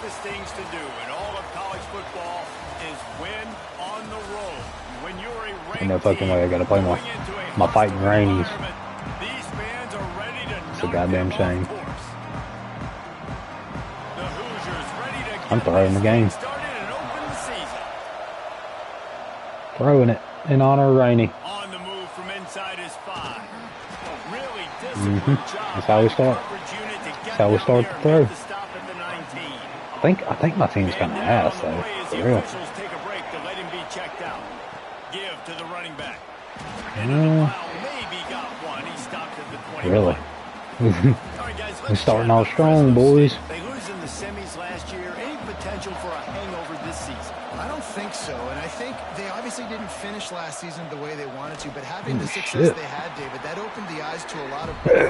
toughest things to do in all of college football is win on the road. When you're a ranked Ain't no fucking way I gotta play my fighting Rainies. These fans are ready to It's a goddamn shame. I'm throwing the game. Throwing it in honor of Rainey. On the move from inside his 5. Really That's how we start. That's how we start the throw. I think my team's kind of ass though. For real. Take a break to let him be checked out. Give to the running back. Maybe got one. He stopped at the 20. Really? Right, guys, We're starting off strong, boys. They lose in the semis last year. Any potential for a hangover this season? I don't think so, and I think they obviously didn't finish last season the way they wanted to, but having the success they had, David, that opened the eyes to a lot of players.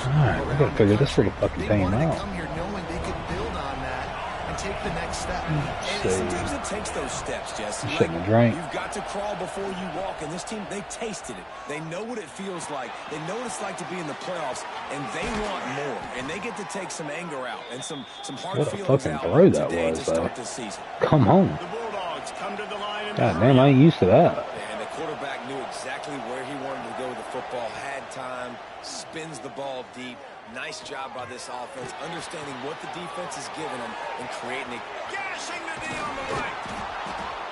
Alright, we gotta figure this little fucking team They wanted out. to come here knowing they could build on that and take the next step. And sometimes it takes those steps, Jesse. Shouldn't have drank. You've got to crawl before you walk, and this team, they tasted it. They know what it feels like. They know what it's like to be in the playoffs, and they want more. And they get to take some anger out and some hard What a feelings fucking out throw that today was, to though. start this season. Come on. The Bulldogs come to the line. God damn, I ain't used to that. And the quarterback knew exactly where he wanted to go with the football, had time, spins the ball deep. Nice job by this offense, understanding what the defense is giving them and creating it. Gashing the D on the right.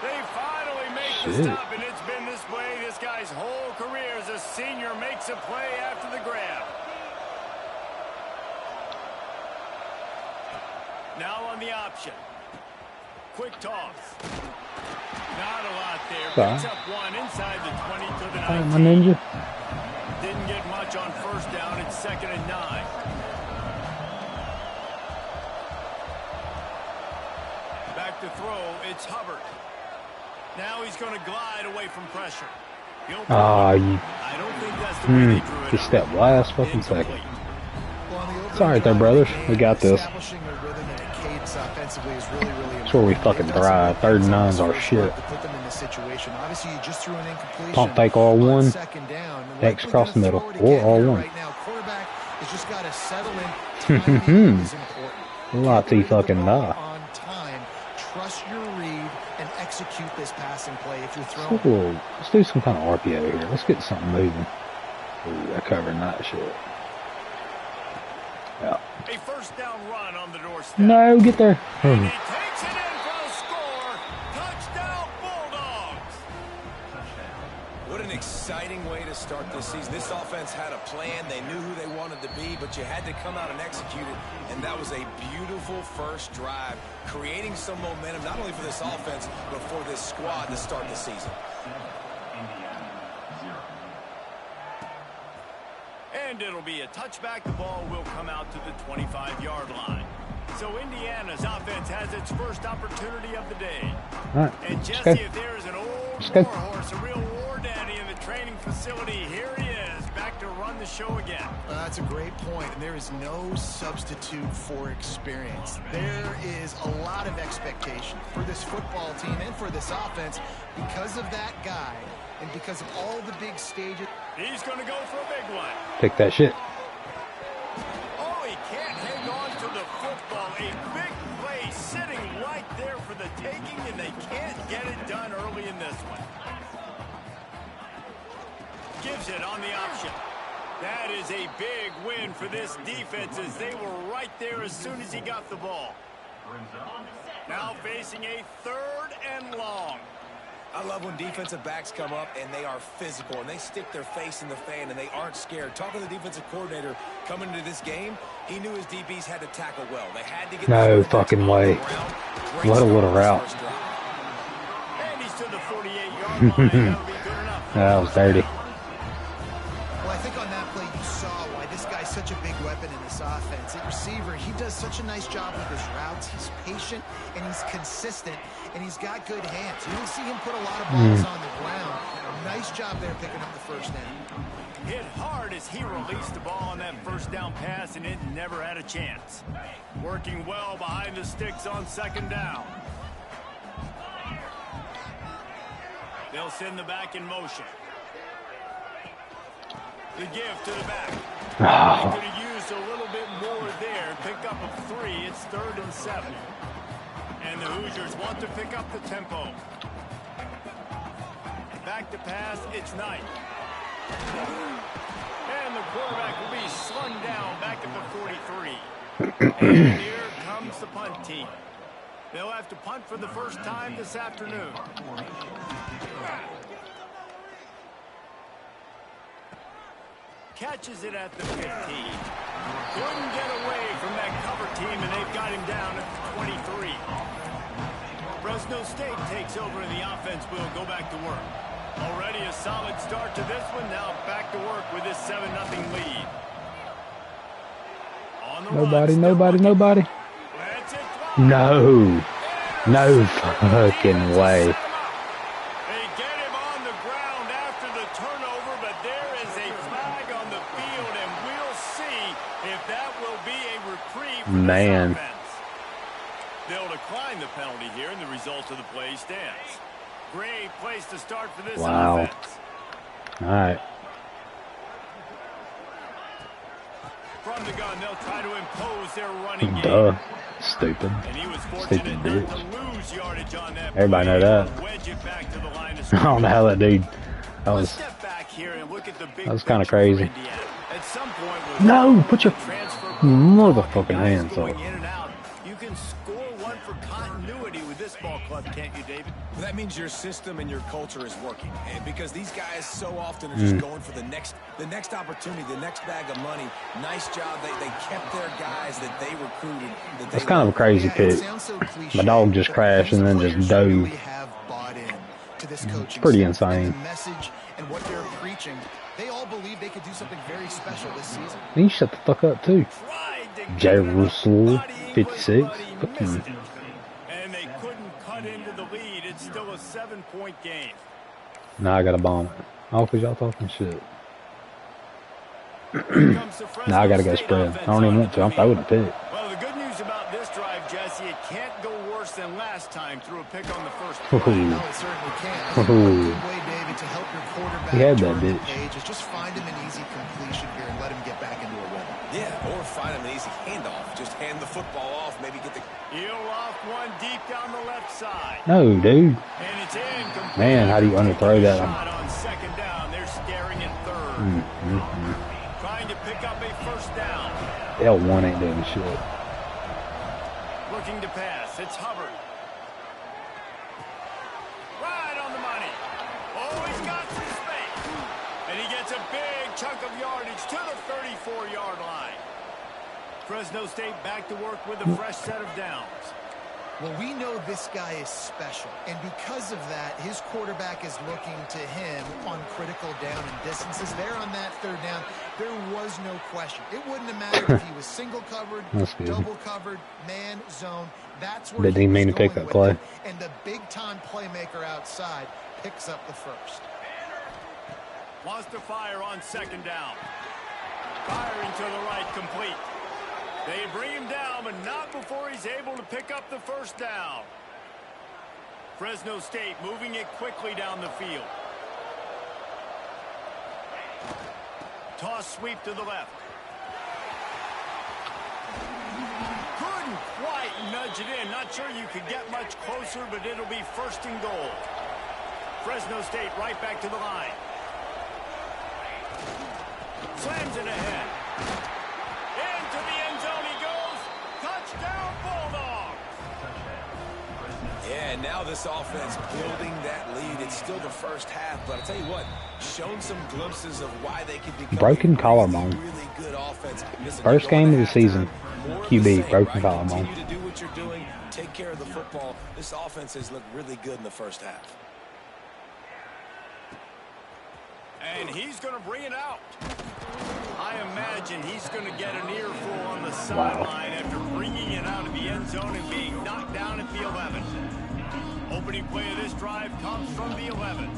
They finally make the stop, and it's been this way this guy's whole career as a senior makes a play after the grab. Now on the option. Quick toss. Not a lot there. Picks up one inside the 20 to the 19. My ninja. Didn't get much on first down. It's 2nd and 9. Back to throw. It's Hubbard. Now he's going to glide away from pressure. Ah, I don't think that's the way they drew it. Just step last fucking second. It's alright there, brothers. We got this. That's where we fucking thrive. 3rd and 9's our shit. Pump fake all one. X across the middle. Or all one. Lottie fucking nah. Trust your read and execute this passing play if you're throwing. Let's do some kind of RPO here. Let's get something moving. Ooh, they're covering that shit. Yeah. A first down run on the doorstep. No, get there. And he takes it in for a score. Touchdown, Bulldogs. What an exciting way to start this season. This offense had a plan. They knew who they wanted to be, but you had to come out and execute it. And that was a beautiful first drive, creating some momentum, not only for this offense, but for this squad to start the season. And it'll be a touchback. The ball will come out to the 25-yard line. So Indiana's offense has its first opportunity of the day. All right, and Jesse, if there is an old war horse, a real war daddy in the training facility, here he is, back to run the show again. That's a great point, and there is no substitute for experience. There is a lot of expectation for this football team and for this offense because of that guy and because of all the big stages. He's going to go for a big one. Pick that shit. Oh, he can't hang on to the football. A big play sitting right there for the taking, and they can't get it done early in this one. Gives it on the option. That is a big win for this defense as they were right there as soon as he got the ball. Now facing a 3rd and long. I love when defensive backs come up and they are physical and they stick their face in the fan and they aren't scared. Talking to the defensive coordinator coming into this game, he knew his DBs had to tackle well. They had to get no fucking way. What a little route. And he's to the 48-yard line. That was dirty. Well, I think on that play you saw why this guy's such a big weapon in this offense. At receiver, he does such a nice job with his routes. He's patient and he's consistent and he's got good hands. You don't see him put a lot of balls on the ground. Nice job there picking up the first down. Hit hard as he released the ball on that first down pass and it never had a chance. Working well behind the sticks on 2nd down. They'll send the back in motion. The give to the back. He's going to use just a little bit more there. Pick up of 3. It's 3rd and 7. And the Hoosiers want to pick up the tempo. Back to pass. It's Knight. And the quarterback will be slung down back at the 43. And here comes the punt team. They'll have to punt for the first time this afternoon. Catches it at the 15. Couldn't get away from that cover team, and they've got him down at the 23. Fresno State takes over, and the offense will go back to work. Already a solid start to this one. Now back to work with this 7-0 lead. Nobody. No. No fucking way. They get him on the ground after the turnover, but there is a flag on the field, and we'll see if that will be a reprieve for this offense. They'll decline the penalty here, and the result of the play stands. Great place to start for this offense. All right. From the gun, they'll try to impose their running game. Duh. Stupid. And he was fortunate Stupid not to lose yardage on that. Everybody know that. Wedge it back to the line of I don't know how that dude. That was kind of crazy. At some point, no, put your motherfucking hands up. You can score one for continuity with this ball club, can't you, David? Well, that means your system and your culture is working, and because these guys so often are just going for the next opportunity, the next bag of money. Nice job. They kept their guys that they recruited. That's kind of a crazy pick. My dog just crashed and then just dove. It's pretty insane. And what they're preaching, they all believe they could do something very special this season. You shut the fuck up too. Jerusalem 56. Fuck you. And they couldn't cut into the lead. It's still a 7-point game. Now I gotta bomb it. Oh, because y'all talking shit. Now I gotta go spread. I don't even want to. I'm throwing a pick. Well, the good news about this drive, Jesse, it can't go worse than last time through a pick on the first play. No, it certainly can't. A good way, David, to help your quarterback he had that turn the bitch. page is just find him an easy completion here and let him get back into a rhythm. Yeah, or find him an easy handoff. Just hand the football off, maybe get the... He'll off one deep down the left side. No, dude. And it's in. Man, how do you underthrow that? Shot on second down. They're staring at third. Trying to pick up a first down. L1 ain't doing shit. Looking to pass. It's Hubbard. Right on the money. Oh, he's got some space. And he gets a big chunk of yardage to the 34-yard line. Fresno State back to work with a fresh set of downs. Well, we know this guy is special, and because of that, his quarterback is looking to him on critical down and distances. There on that third down, there was no question. It wouldn't have mattered if he was single covered, double covered, man, zone. That's where didn't mean to pick that play. And the big-time playmaker outside picks up the first. Wants to fire on second down. Firing to the right, complete. They bring him down, but not before he's able to pick up the first down. Fresno State moving it quickly down the field. Toss sweep to the left. Couldn't quite nudge it in. Not sure you could get much closer, but it'll be first and goal. Fresno State right back to the line. Slams it ahead. Into the end zone he goes. Touchdown, Bulldogs. Yeah, now this offense building that lead. It's still the first half, but I'll tell you what, shown some glimpses of why they could become broken collarbone. Really good offense. Listen, first game of the season. QB, broken collarbone. Continue to do what you're doing. Take care of the football. This offense has looked really good in the first half. And he's going to bring it out. I imagine he's going to get an earful on the sideline after bringing it out of the end zone and being knocked down at the 11. Opening play of this drive comes from the 11.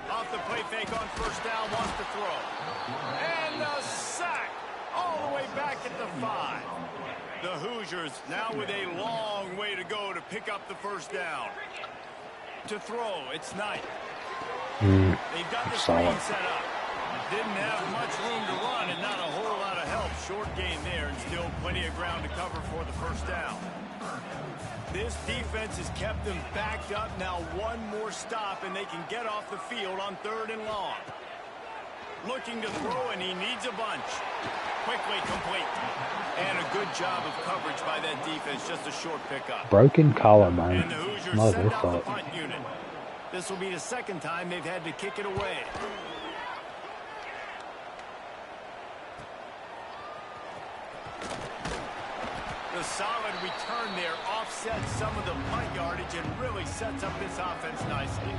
Off the play fake on first down, wants to throw. And the sack all the way back at the 5. The Hoosiers now with a long way to go to pick up the first down. To throw, it's Knight. They've got the screen set up. Didn't have much room to run and not a whole lot of help. Short gain there and still plenty of ground to cover for the first down. This defense has kept them backed up. Now one more stop and they can get off the field on 3rd and long. Looking to throw and he needs a bunch. Quickly complete. And a good job of coverage by that defense. Just a short pickup. Broken collarbone. And the Hoosiers send out the punt unit. This will be the second time they've had to kick it away. The solid return there offsets some of the punt yardage and really sets up this offense nicely.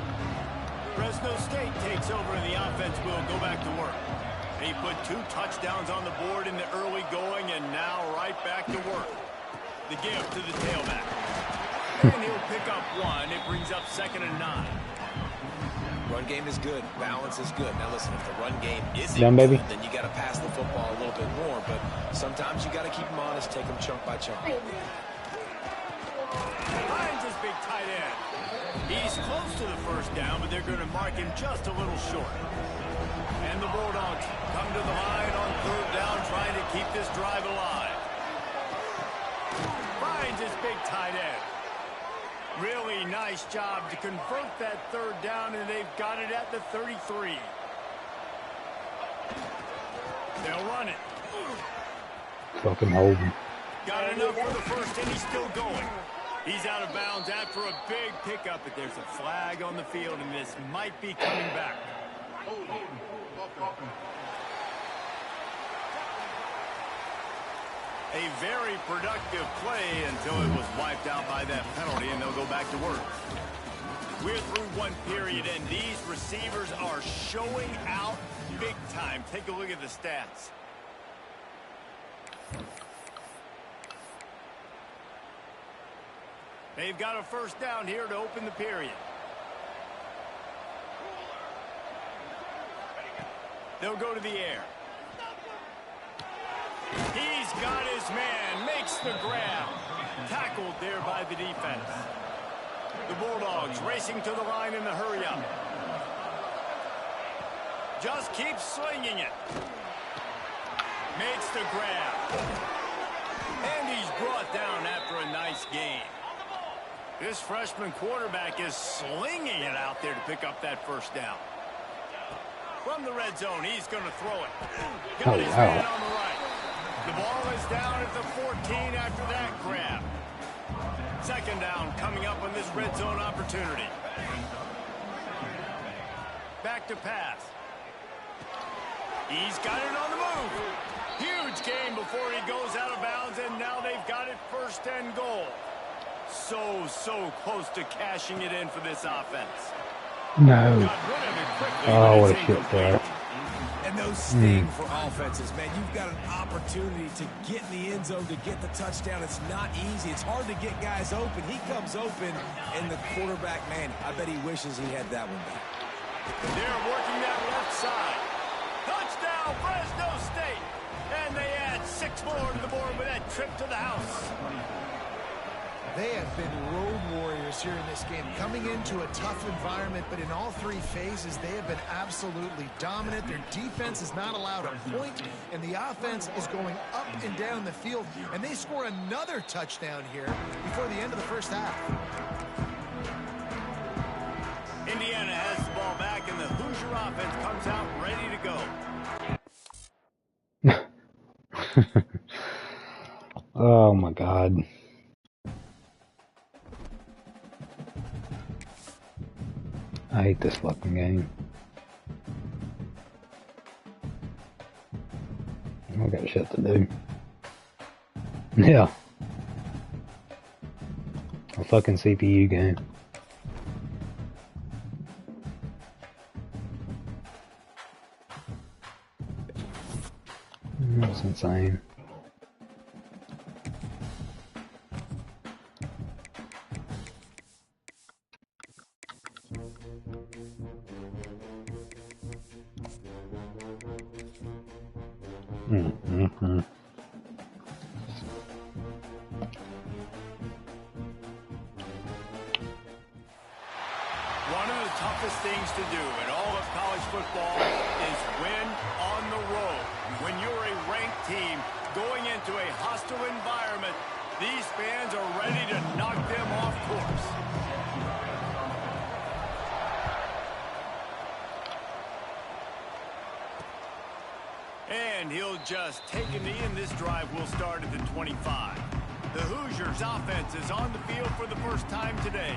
Fresno State takes over and the offense will go back to work. They put 2 touchdowns on the board in the early going and now right back to work. The give to the tailback. And he'll pick up 1. It brings up 2nd and 9. Run game is good. Balance is good. Now listen, if the run game isn't good, then you got to pass the football a little bit more. But sometimes you got to keep them honest, take them chunk by chunk. Finds his big tight end. He's close to the first down, but they're going to mark him just a little short. And the Bulldogs come to the line on 3rd down, trying to keep this drive alive. Finds his big tight end. Really nice job to convert that 3rd down, and they've got it at the 33. They'll run it. Fucking holding. Got enough for the first, and he's still going. He's out of bounds after a big pickup, but there's a flag on the field, and this might be coming back. A very productive play until it was wiped out by that penalty, and they'll go back to work. We're through 1 period, and these receivers are showing out big time. Take a look at the stats. They've got a first down here to open the period. They'll go to the air. He's got his man, makes the grab. Tackled there by the defense. The Bulldogs racing to the line in the hurry-up. Just keeps swinging it. Makes the grab. And he's brought down after a nice gain. This freshman quarterback is slinging it out there to pick up that first down. From the red zone, he's going to throw it. Got his man on the right. The ball is down at the 14 after that grab. 2nd down coming up on this red zone opportunity. Back to pass. He's got it on the move. Huge gain before he goes out of bounds, and now they've got it 1st and goal. So close to cashing it in for this offense. No. Oh, what a shit throw. And those sting for offenses, man. You've got an opportunity to get in the end zone, to get the touchdown. It's not easy. It's hard to get guys open. He comes open, and the quarterback, man, I bet he wishes he had that one back. They're working that left side. Touchdown, Fresno State. And they add 6 more to the board with that trip to the house. They have been road warriors here in this game, coming into a tough environment, but in all 3 phases, they have been absolutely dominant. Their defense is not allowed a point, and the offense is going up and down the field, and they score another touchdown here before the end of the first half. Indiana has the ball back, and the Hoosier offense comes out ready to go. Oh, my God. I hate this fucking game. I got shit to do. Yeah. A fucking CPU game. That's insane. toughest things to do in all of college football is win on the road. When you're a ranked team going into a hostile environment, these fans are ready to knock them off course. And he'll just take a knee, and this drive will start at the 25. The Hoosiers offense is on the field for the first time today.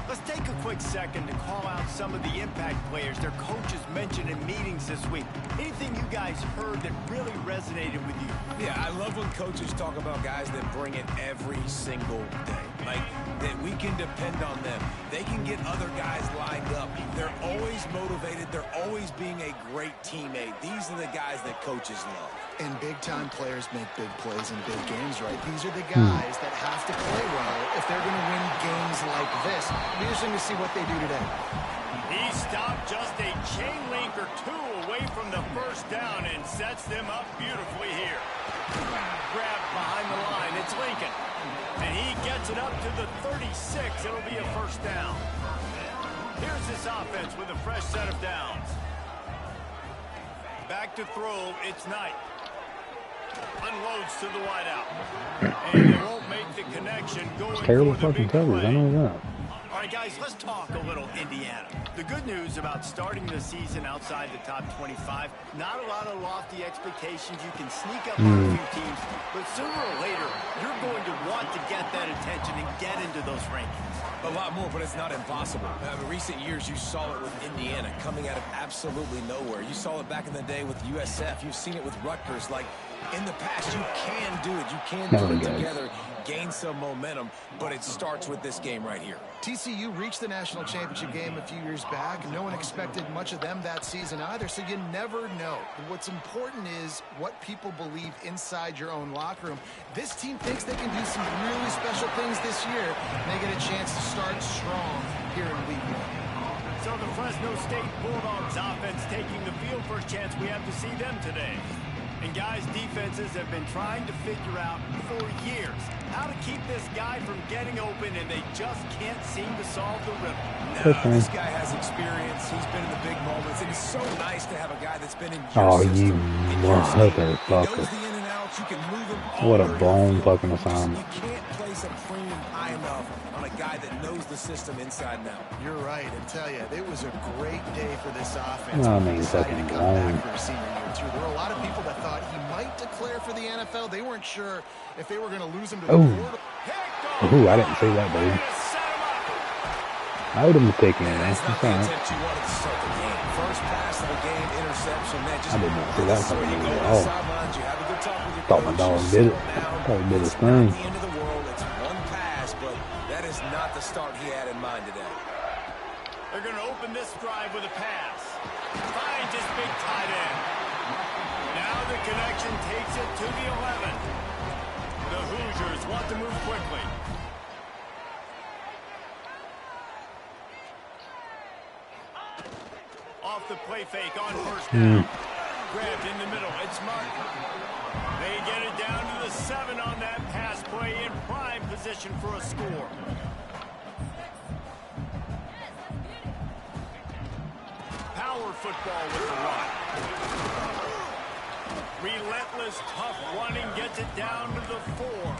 Let's take a quick second to call out some of the impact players their coaches mentioned in meetings this week. Anything you guys heard that really resonated with you? Yeah, I love when coaches talk about guys that bring it every single day. Like, that we can depend on them. They can get other guys lined up. They're always motivated. They're always being a great teammate. These are the guys that coaches love. And big-time players make big plays in big games, right? These are the guys that have to play well if they're going to win games like this. Be interesting to see what they do today. He stopped just a chain link or two away from the first down and sets them up beautifully here. Grabbed behind the line. It's Lincoln. And he gets it up to the 36. It'll be a first down. Here's this offense with a fresh set of downs. Back to throw. It's Knight. Unloads to the wideout. And they won't make the connection going Terrible for the fucking big coverage, play. I know that. All right, guys, let's talk a little Indiana. The good news about starting the season outside the top 25, not a lot of lofty expectations. You can sneak up on a few teams, but sooner or later, you're going to want to get that attention and get into those rankings. A lot more, but it's not impossible. In recent years, you saw it with Indiana coming out of absolutely nowhere. You saw it back in the day with USF. You've seen it with Rutgers. Like, in the past, you can do it. You can do it together, gain some momentum, but it starts with this game right here. TCU reached the national championship game a few years back. No one expected much of them that season either, so you never know. What's important is what people believe inside your own locker room. This team thinks they can do some really special things this year, and they get a chance to start strong here in week 1. So the Fresno State Bulldogs offense taking the field. First chance we have to see them today. And guys, defenses have been trying to figure out for years how to keep this guy from getting open, and they just can't seem to solve the riddle. No, this guy has experience. He's been in the big moments, and it's so nice to have a guy that's been in your Oh, system. you motherfucker. He knows the in and outs. You can move him What a over blown the field. fucking assignment. You can't place a premium high enough on a guy that knows the system inside and out. You're right, and tell you, it was a great day for this offense. I when mean, they decided to fucking come blown. back for a senior year, too. There were a lot of people that thought he might declare for the NFL. They weren't sure if they were going to lose him to the portal. Ooh, I didn't see that, dude. I would have been picking it. That's all right. You wanted to start the game. First pass of the game, interception. I did not see that coming in at all. You have a good talk with your Thought my dog did it. Probably did his thing. It's not the end of the world. It's one pass, but that is not the start he had in mind today. They're going to open this drive with a pass. Finds his big tight end. Now the connection takes it to the 11. The Hoosiers want to move quickly. Off the play fake on first down. Grabbed in the middle. It's Martin. They get it down to the 7 on that pass play in prime position for a score. Power football with the run. Relentless, tough running gets it down to the 4.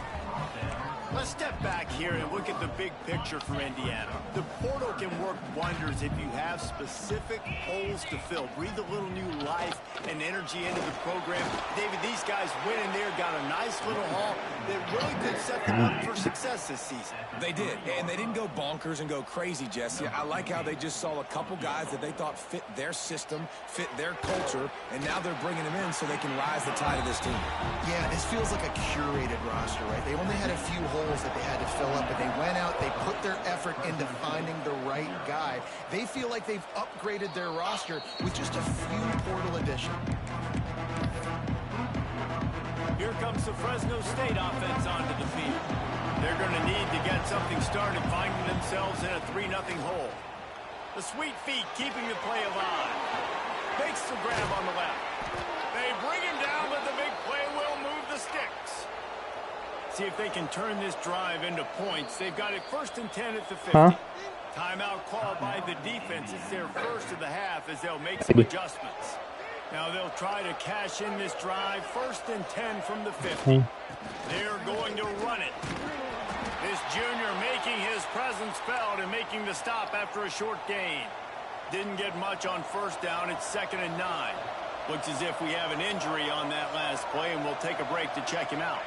Let's step back here and look at the big picture for Indiana. The portal can work wonders if you have specific holes to fill. Breathe a little new life and energy into the program. David, these guys went in there, got a nice little haul that really could set them up for success this season. They did, and they didn't go bonkers and go crazy, Jesse. I like how they just saw a couple guys that they thought fit their system, fit their culture, and now they're bringing them in so they can rise the tide of this team. Yeah, this feels like a curated roster, right? They only had a few holes that they had to fill up, but they went out, they put their effort into finding the right guy. They feel like they've upgraded their roster with just a few portal additions. Here comes the Fresno State offense onto the field. They're going to need to get something started, finding themselves in a 3-0 hole. The sweet feet keeping the play alive. Makes the grab on the left. They bring him down, but the big play will move the sticks. See if they can turn this drive into points. They've got it 1st and 10 at the 50. Timeout called by the defense. It's their first of the half as they'll make some adjustments. Now they'll try to cash in this drive. 1st and 10 from the 50. They're going to run it. This junior making his presence felt and making the stop after a short gain. Didn't get much on 1st down. It's 2nd and 9. Looks as if we have an injury on that last play, and we'll take a break to check him out.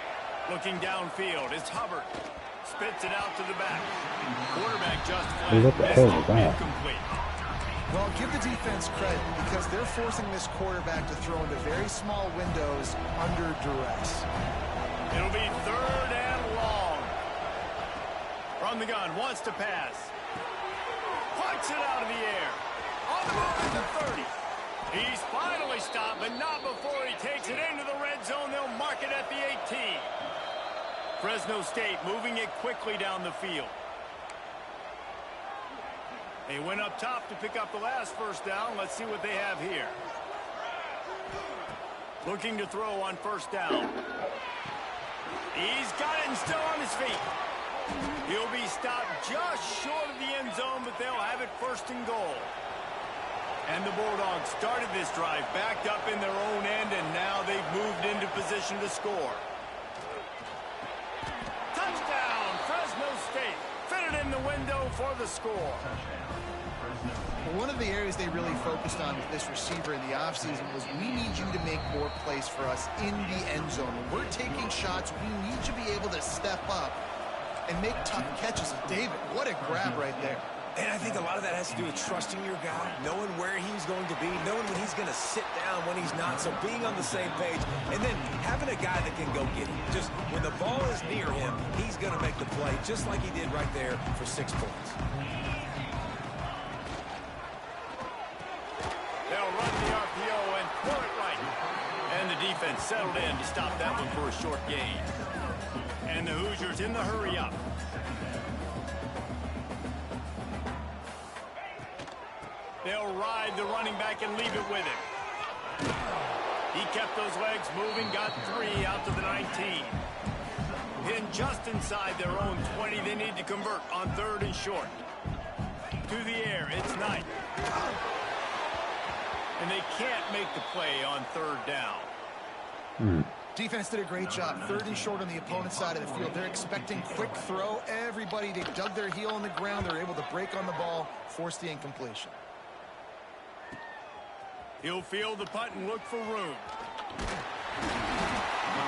Looking downfield, it's Hubbard. Spits it out to the back. Quarterback just flat. What the hell was that? Incomplete. Well, give the defense credit because they're forcing this quarterback to throw into very small windows under duress. It'll be 3rd and long. From the gun, wants to pass. Punts it out of the air. On the move at the 30. He's finally stopped, but not before he takes it into the red zone. They'll mark it at the 18. Fresno State moving it quickly down the field. They went up top to pick up the last 1st down. Let's see what they have here. Looking to throw on 1st down. He's got it and still on his feet. He'll be stopped just short of the end zone, but they'll have it 1st and goal. And the Bulldogs started this drive backed up in their own end, and now they've moved into position to score. Touchdown, Fresno State. Fitted in the window for the score. One of the areas they really focused on with this receiver in the offseason was we need you to make more plays for us in the end zone. When we're taking shots, we need you to be able to step up and make tough catches. And David, what a grab right there. And I think a lot of that has to do with trusting your guy, knowing where he's going to be, knowing when he's going to sit down, when he's not, so being on the same page, and then having a guy that can go get it. Just when the ball is near him, he's going to make the play, just like he did right there for 6 points. They'll run the RPO and throw it right. And the defense settled in to stop that one for a short gain. And the Hoosiers in the hurry up. They'll ride the running back and leave it with him. He kept those legs moving, got 3 out to the 19. Pinned just inside their own 20. They need to convert on 3rd and short. To the air, it's Knight. And they can't make the play on 3rd down. Defense did a great job. 3rd and short on the opponent's side of the field. They're expecting quick throw. Everybody, they dug their heel on the ground. They're able to break on the ball, force the incompletion. He'll field the punt and look for room.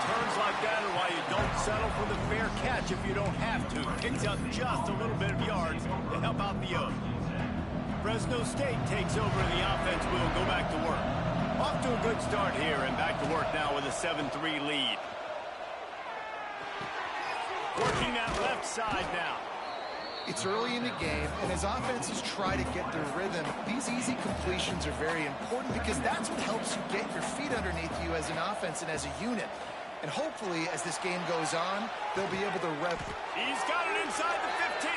Turns like that are why you don't settle for the fair catch if you don't have to. Picks up just a little bit of yards to help out the O's. Fresno State takes over and the offense will go back to work. Off to a good start here and back to work now with a 7-3 lead. Working that left side now. It's early in the game, and as offenses try to get their rhythm, these easy completions are very important because that's what helps you get your feet underneath you as an offense and as a unit. And hopefully, as this game goes on, they'll be able to rev. He's got it inside the 15.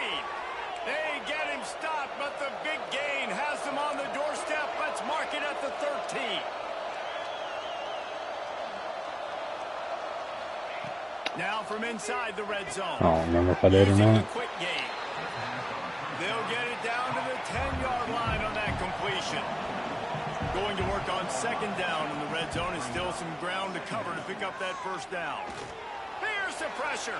They get him stopped, but the big gain has them on the doorstep. Let's mark it at the 13. Now from inside the red zone. I don't remember if I did or not. Quick game. They'll get it down to the 10-yard line on that completion. Going to work on 2nd down in the red zone and still some ground to cover to pick up that 1st down. Here's the pressure.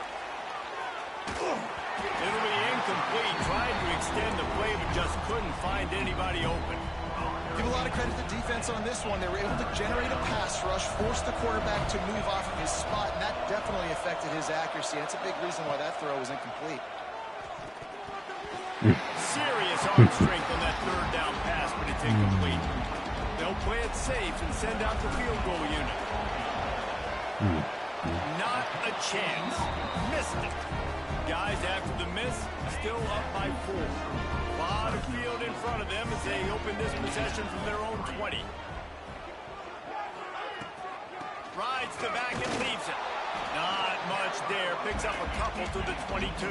It'll be incomplete. Tried to extend the play, but just couldn't find anybody open. Give a lot of credit to the defense on this one. They were able to generate a pass rush, force the quarterback to move off of his spot, and that definitely affected his accuracy. That's a big reason why that throw was incomplete. Serious arm strength on that 3rd down pass, but it's incomplete. They'll play it safe and send out the field goal unit. Not a chance. Missed it. Guys, after the miss, still up by 4. A lot of field in front of them as they open this possession from their own 20. Rides the back and leaves it. Not much there. Picks up a couple to the 22.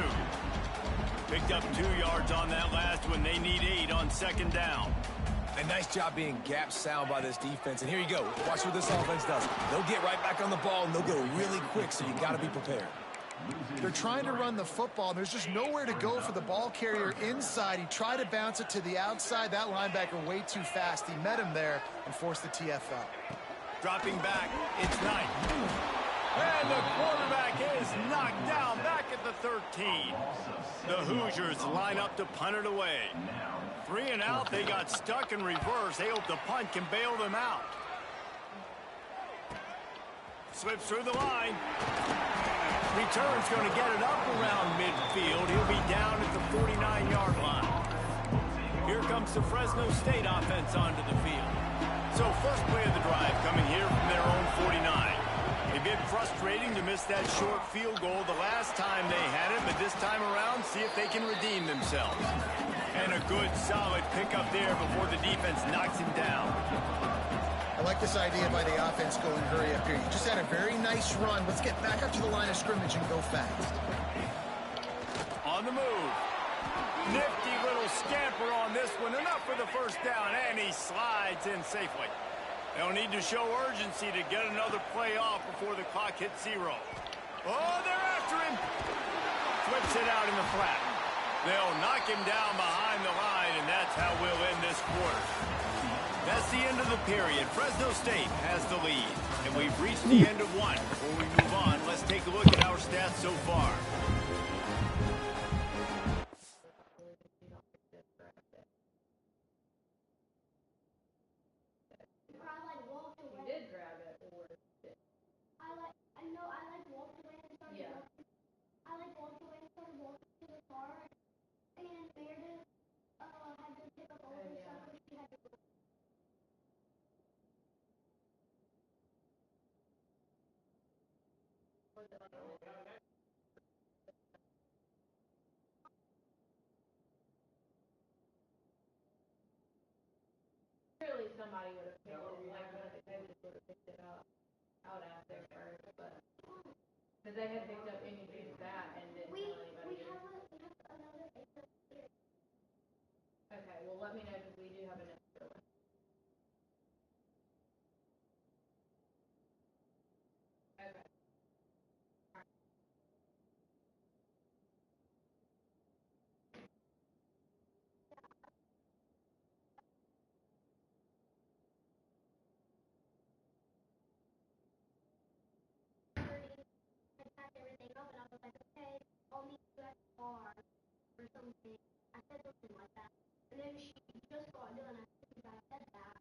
Picked up 2 yards on that last one. They need 8 on 2nd down. A nice job being gap sound by this defense. And here you go. Watch what this offense does. They'll get right back on the ball, and they'll go really quick, so you got to be prepared. They're trying to run the football, and there's just nowhere to go for the ball carrier inside. He tried to bounce it to the outside. That linebacker way too fast. He met him there and forced the TFL. Dropping back, it's Knight. And the quarterback is knocked down back at the 13. The Hoosiers line up to punt it away. 3 and out, they got stuck in reverse. They hope the punt can bail them out. Slips through the line. Return's going to get it up around midfield. He'll be down at the 49-yard line. Here comes the Fresno State offense onto the field. So first play of the drive coming here from their own 49. A bit frustrating to miss that short field goal the last time they had it, but this time around, see if they can redeem themselves. And a good, solid pickup there before the defense knocks him down. I like this idea by the offense going hurry up here. You just had a very nice run. Let's get back up to the line of scrimmage and go fast. On the move. Nifty little scamper on this one. Enough for the first down, and he slides in safely. They'll need to show urgency to get another play off before the clock hits 0. Oh, they're after him. Flips it out in the flat. They'll knock him down behind the line, and that's how we'll end this quarter. That's the end of the period. Fresno State has the lead, and we've reached the end of one. Before we move on, let's take a look at our stats so far. Surely somebody would have picked it. Like, they would have picked it up out after first, but because they had picked up anything that and didn't tell anybody. We have another extra here. Okay, well let me know because we do have an extra one. Okay. Everything up and I was like, okay, I'll meet you at the bar or something. I said something like that. And then she just got done. I think I said that.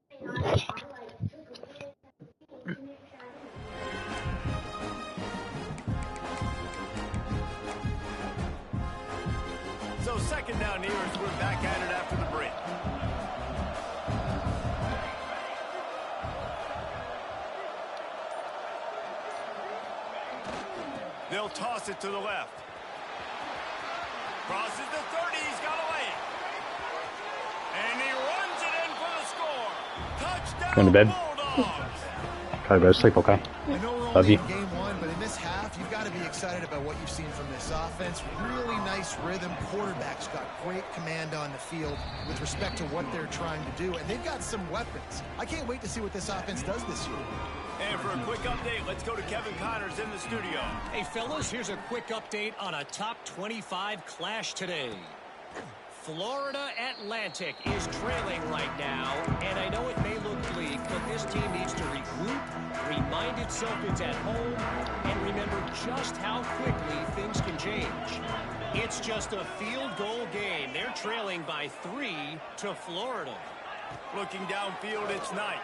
And I like took a really second to make sure I didn't. So second down here as we're back at it after the break. They'll toss it to the left. Crosses the 30. He's got to lay it. And he runs it in for the score. Touchdown, Going to bed. Bulldogs. Gotta go to sleep, okay? I know we're Love only you. in game one, but in this half, you've got to be excited about what you've seen from this offense. Really nice rhythm. Quarterback's got great command on the field with respect to what they're trying to do, and they've got some weapons. I can't wait to see what this offense does this year. And for a quick update, let's go to Kevin Connors in the studio. Hey, fellas, here's a quick update on a top 25 clash today. Florida Atlantic is trailing right now, and I know it may look bleak, but this team needs to regroup, remind itself it's at home, and remember just how quickly things can change. It's just a field goal game. They're trailing by 3 to Florida. Looking downfield, it's Knight.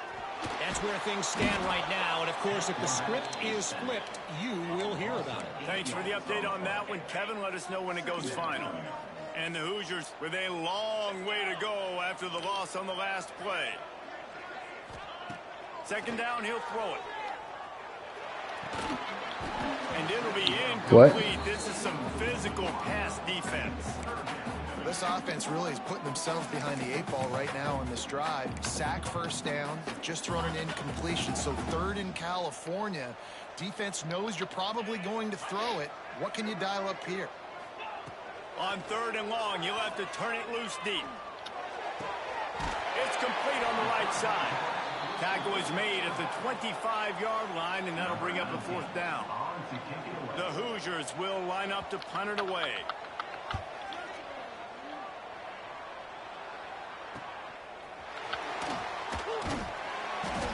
That's where things stand right now, and of course, if the script is flipped, you will hear about it. Thanks for the update on that one, Kevin. Let us know when it goes final. And the Hoosiers with a long way to go after the loss on the last play. Second down, he'll throw it. And it'll be incomplete. What? This is some physical pass defense. This offense really is putting themselves behind the 8 ball right now on this drive. Sack first down, just thrown an incompletion. So third in California. Defense knows you're probably going to throw it. What can you dial up here? On third and long, you'll have to turn it loose deep. It's complete on the right side. Tackle is made at the 25-yard line, and that'll bring up a fourth down. The Hoosiers will line up to punt it away.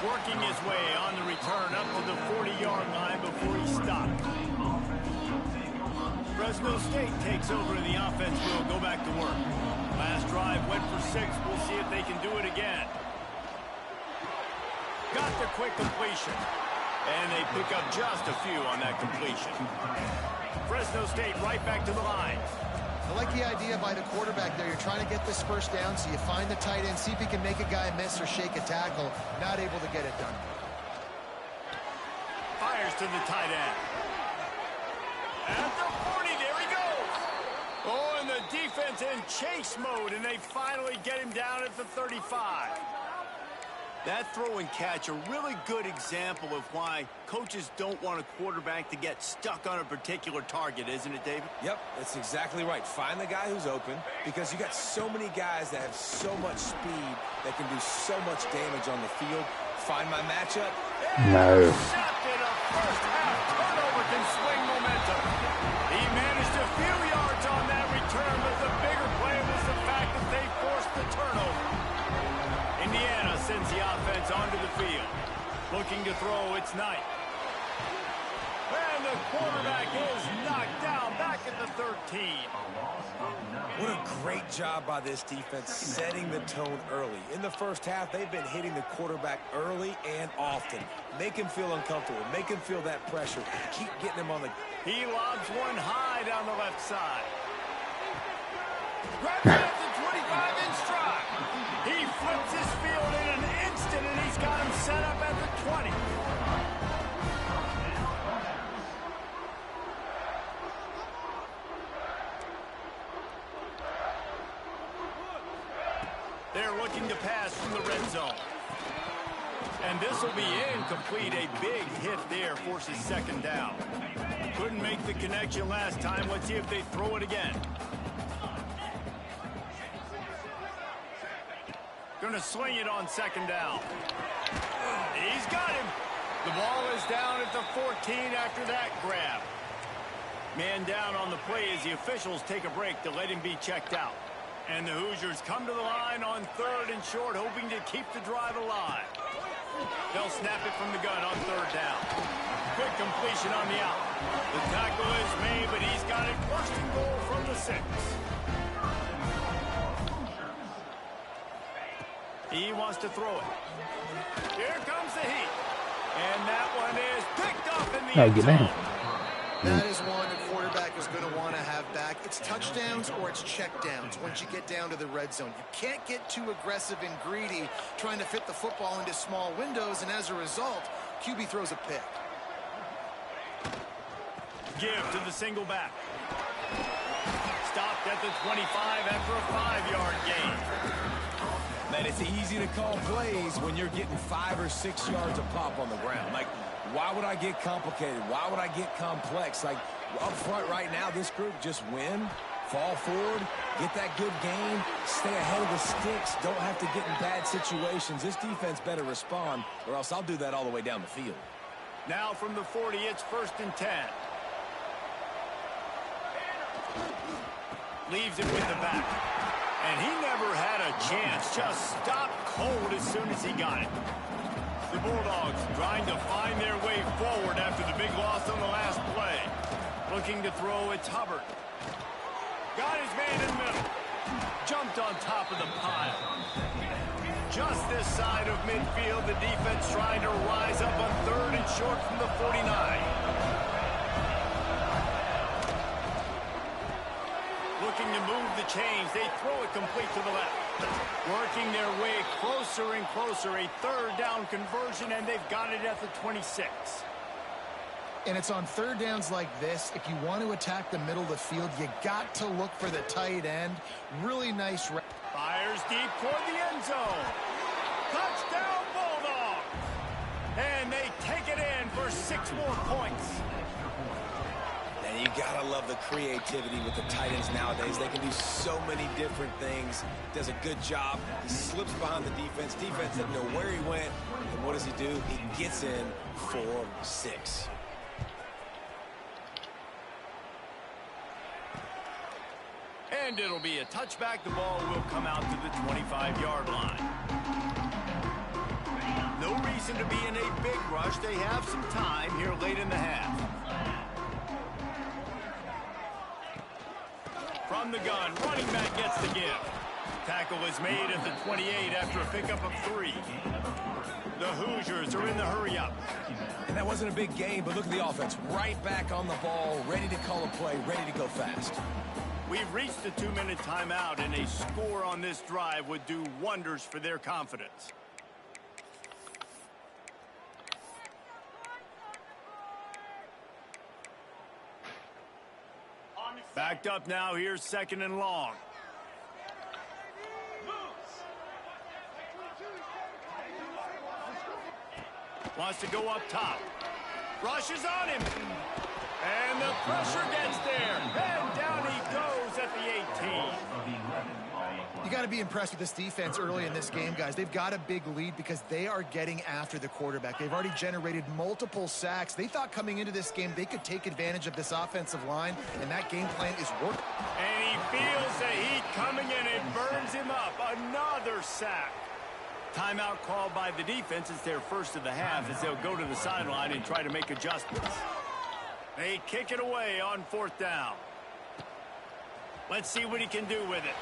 Working his way on the return up to the 40-yard line before he stopped. Fresno State takes over and the offense will go back to work. Last drive went for 6. We'll see if they can do it again. Got the quick completion. And they pick up just a few on that completion. Fresno State right back to the line. I like the idea by the quarterback there. You're trying to get this first down, so you find the tight end, see if he can make a guy miss or shake a tackle. Not able to get it done. Fires to the tight end. At the 40, there he goes. Oh, and the defense in chase mode, and they finally get him down at the 35. That throw and catch, a really good example of why coaches don't want a quarterback to get stuck on a particular target, isn't it, David? Yep, that's exactly right. Find the guy who's open, because you got so many guys that have so much speed that can do so much damage on the field. Find my matchup. No. Intercepted. A first half turnover can swing momentum. He managed a few yards on that return, but the bigger play was the fact that they forced the turnover. Indiana sends the offense onto the field. Looking to throw, it's Knight. And the quarterback is knocked down back at the 13. What a great job by this defense setting the tone early. In the first half, they've been hitting the quarterback early and often. Make him feel uncomfortable. Make him feel that pressure. Keep getting him on the... He lobs one high down the left side. Grabs it at the 25 in stride. He flips his field in an instant, and he's got him set up at the 20. They're looking to pass from the red zone. And this will be incomplete. A big hit there forces second down. Couldn't make the connection last time. Let's see if they throw it again. Gonna swing it on second down. He's got him. The ball is down at the 14 after that grab. Man down on the play as the officials take a break to let him be checked out. And the Hoosiers come to the line on 3rd and short, hoping to keep the drive alive. They'll snap it from the gun on 3rd down. Quick completion on the out. The tackle is made, but he's got it first and goal from the 6. He wants to throw it. Here comes the heat. And that one is picked up in the end zone. That is one the quarterback is going to want to have back. It's touchdowns or it's checkdowns once you get down to the red zone. You can't get too aggressive and greedy trying to fit the football into small windows, and as a result, QB throws a pick. Give to the single back. Stopped at the 25 after a 5-yard gain. Man, it's easy to call plays when you're getting 5 or 6 yards of pop on the ground. Like, why would I get complicated? Why would I get complex? Like, up front right now, this group just win, fall forward, get that good game, stay ahead of the sticks, don't have to get in bad situations. This defense better respond, or else I'll do that all the way down the field. Now from the 40, it's 1st and 10. Leaves it with the back. And he never had a chance. Just stopped cold as soon as he got it. The Bulldogs trying to find their way forward after the big loss on the last play. Looking to throw, it's Hubbard. Got his man in the middle. Jumped on top of the pile. Just this side of midfield, the defense trying to rise up on 3rd and short from the 49. Looking to move the chains. They throw it complete to the left. Working their way closer and closer. A 3rd down conversion, and they've got it at the 26. And it's on 3rd downs like this. If you want to attack the middle of the field, you got to look for the tight end. Really nice. Fires deep toward the end zone. Touchdown, Bulldog. And they take it in for 6 more points. And you gotta love the creativity with the tight ends nowadays. They can do so many different things. Does a good job. He slips behind the defense. Defense doesn't know where he went. And what does he do? He gets in for 6. And it'll be a touchback. The ball will come out to the 25-yard line. No reason to be in a big rush. They have some time here late in the half. From the gun, running back gets the give. Tackle is made at the 28 after a pickup of 3. The Hoosiers are in the hurry-up. And that wasn't a big game, but look at the offense. Right back on the ball, ready to call a play, ready to go fast. We've reached the 2-minute timeout, and a score on this drive would do wonders for their confidence. Backed up now. Here's 2nd and long. Wants to go up top. Rushes on him. And the pressure gets there. And down he goes at the 18. You got to be impressed with this defense early in this game, guys. They've got a big lead because they are getting after the quarterback. They've already generated multiple sacks. They thought coming into this game they could take advantage of this offensive line, and that game plan is working. And he feels the heat coming in and burns him up. Another sack. Timeout called by the defense. It's their first of the half as they'll go to the sideline and try to make adjustments. They kick it away on 4th down. Let's see what he can do with it.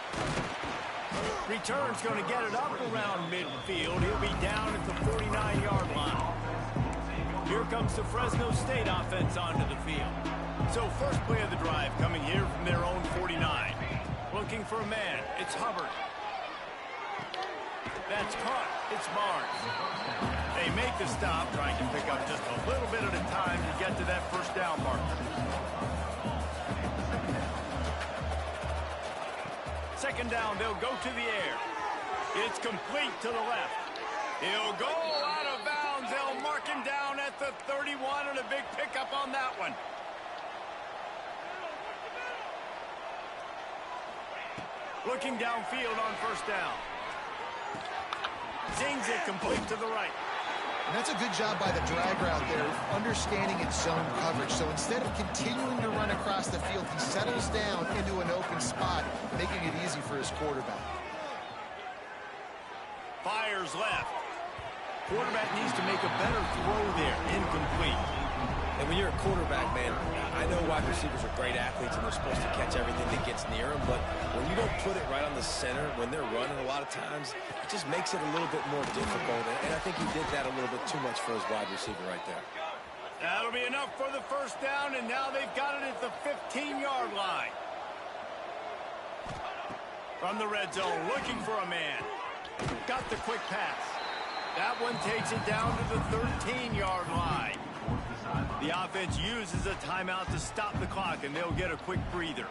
Return's going to get it up around midfield. He'll be down at the 49-yard line. Here comes the Fresno State offense onto the field. So first play of the drive coming here from their own 49. Looking for a man. It's Hubbard. That's caught. It's Barnes. They make the stop, trying to pick up just a little bit at a time to get to that first down marker. 2nd down, they'll go to the air. It's complete to the left. He'll go out of bounds. They'll mark him down at the 31, and a big pickup on that one. Looking downfield on 1st down. Zings it complete to the right. And that's a good job by the drag route there, understanding its zone coverage. So instead of continuing to run across the field, he settles down into an open spot, making it easy for his quarterback. Fires left. Quarterback needs to make a better throw there. Incomplete. And when you're a quarterback, man, I know wide receivers are great athletes and they're supposed to catch everything that gets near them, but when you don't put it right on the center, when they're running a lot of times, it just makes it a little bit more difficult. And I think he did that a little bit too much for his wide receiver right there. That'll be enough for the 1st down, and now they've got it at the 15-yard line. From the red zone, looking for a man. Got the quick pass. That one takes it down to the 13-yard line. The offense uses a timeout to stop the clock, and they'll get a quick breather.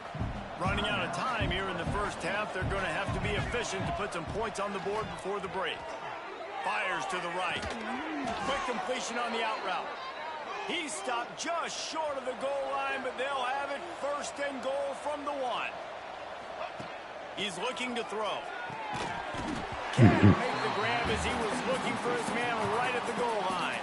Running out of time here in the first half, they're going to have to be efficient to put some points on the board before the break. Fires to the right. Quick completion on the out route. He stopped just short of the goal line, but they'll have it 1st and goal from the 1. He's looking to throw. Can't make the grab as he was looking for his man right at the goal line.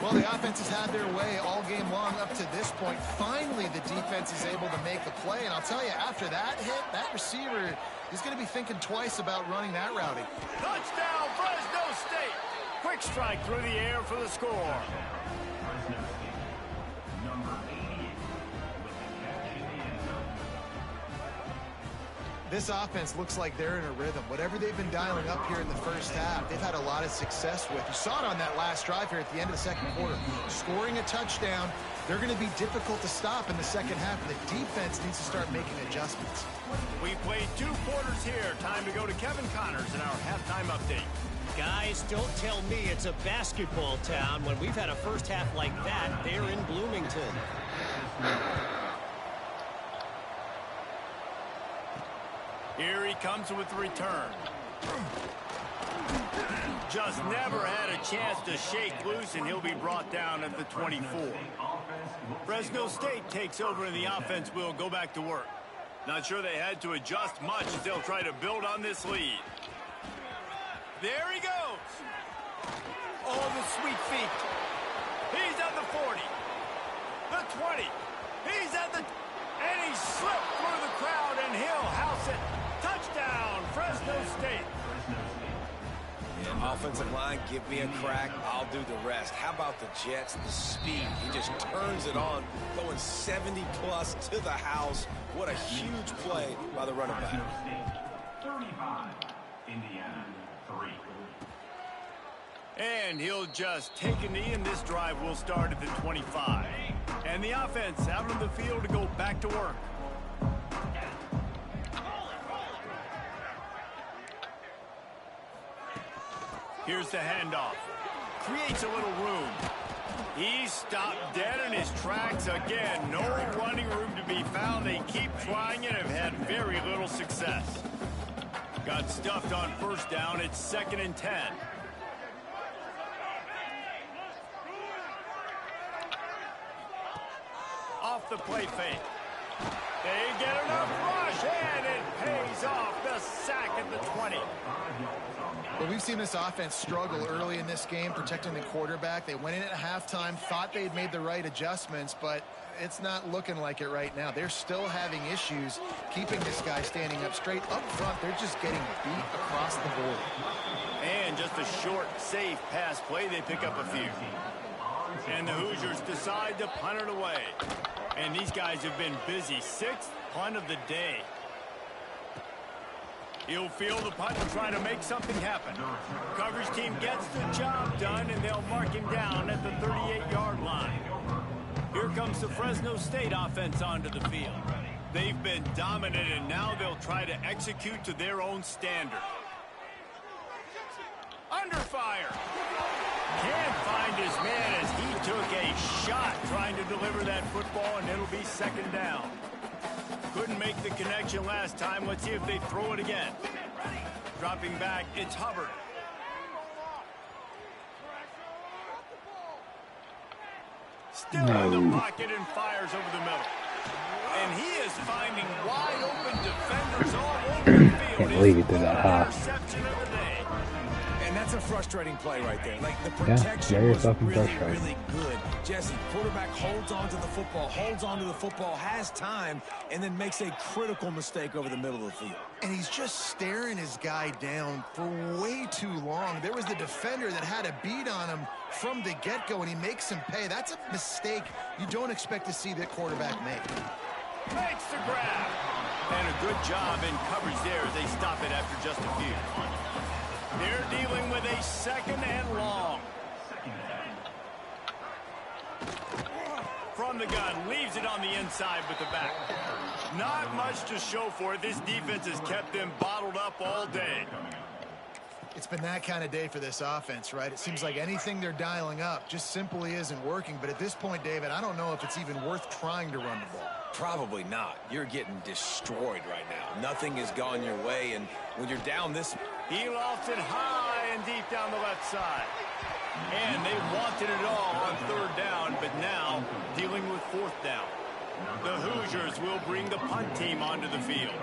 Well, the offense has had their way all game long up to this point. Finally, the defense is able to make a play. And I'll tell you, after that hit, that receiver is going to be thinking twice about running that routing. Touchdown, Fresno State. Quick strike through the air for the score. This offense looks like they're in a rhythm. Whatever they've been dialing up here in the first half, they've had a lot of success with. You saw it on that last drive here at the end of the 2nd quarter. Scoring a touchdown, they're going to be difficult to stop in the 2nd half. The defense needs to start making adjustments. We played 2 quarters here. Time to go to Kevin Connors in our halftime update. Guys, don't tell me it's a basketball town when we've had a first half like that there in Bloomington. Here he comes with the return. Just never had a chance to shake loose, and he'll be brought down at the 24. Fresno State takes over, and the offense will go back to work. Not sure they had to adjust much as they'll try to build on this lead. There he goes. Oh, the sweet feet. He's at the 40. The 20. He's at the... And he slipped through the crowd and it. Touchdown, Fresno State. Yeah, offensive line, give me a crack. I'll do the rest. How about the Jets? The speed. He just turns it on, going 70-plus to the house. What a huge play by the running back. 35, Indiana, 3. And he'll just take a knee, and this drive will start at the 25. And the offense out on the field to go back to work. Here's the handoff. Creates a little room. He's stopped dead in his tracks again. No running room to be found. They keep trying and have had very little success. Got stuffed on first down. It's 2nd and 10. Off the play fake. They get enough rush, and it pays off. The sack at the 20. Well, we've seen this offense struggle early in this game, protecting the quarterback. They went in at halftime, thought they'd made the right adjustments, but it's not looking like it right now. They're still having issues keeping this guy standing up straight. Up front, they're just getting beat across the board. And just a short, safe pass play, they pick up a few. And the Hoosiers decide to punt it away. And these guys have been busy. 6th punt of the day. He'll field the punt and try to make something happen. Coverage team gets the job done, and they'll mark him down at the 38-yard line. Here comes the Fresno State offense onto the field. They've been dominant, and now they'll try to execute to their own standard. Under fire. Can't find his man as he took a shot trying to deliver that football, and it'll be 2nd down. Couldn't make the connection last time. Let's see if they throw it again. Dropping back, it's Hubbard. Still in the pocket and fires over the middle. And he is finding wide open defenders all over the field. Can't believe he did that high. Interception of the day. And that's a frustrating play right there. Like, the protection was really good. Jesse, quarterback holds on to the football, has time, and then makes a critical mistake over the middle of the field. And he's just staring his guy down for way too long. There was the defender that had a beat on him from the get-go, and he makes him pay. That's a mistake you don't expect to see that quarterback make. Makes the grab. And a good job in coverage there as they stop it after just a few. They're dealing with a 2nd and long. From the gun, leaves it on the inside with the back. Not much to show for it. This defense has kept them bottled up all day. It's been that kind of day for this offense, right? It seems like anything they're dialing up just simply isn't working. But at this point, David, I don't know if it's even worth trying to run the ball. Probably not. You're getting destroyed right now. Nothing has gone your way, and when you're down this... He lofts it high and deep down the left side. And they wanted it all on 3rd down, but now dealing with 4th down. The Hoosiers will bring the punt team onto the field.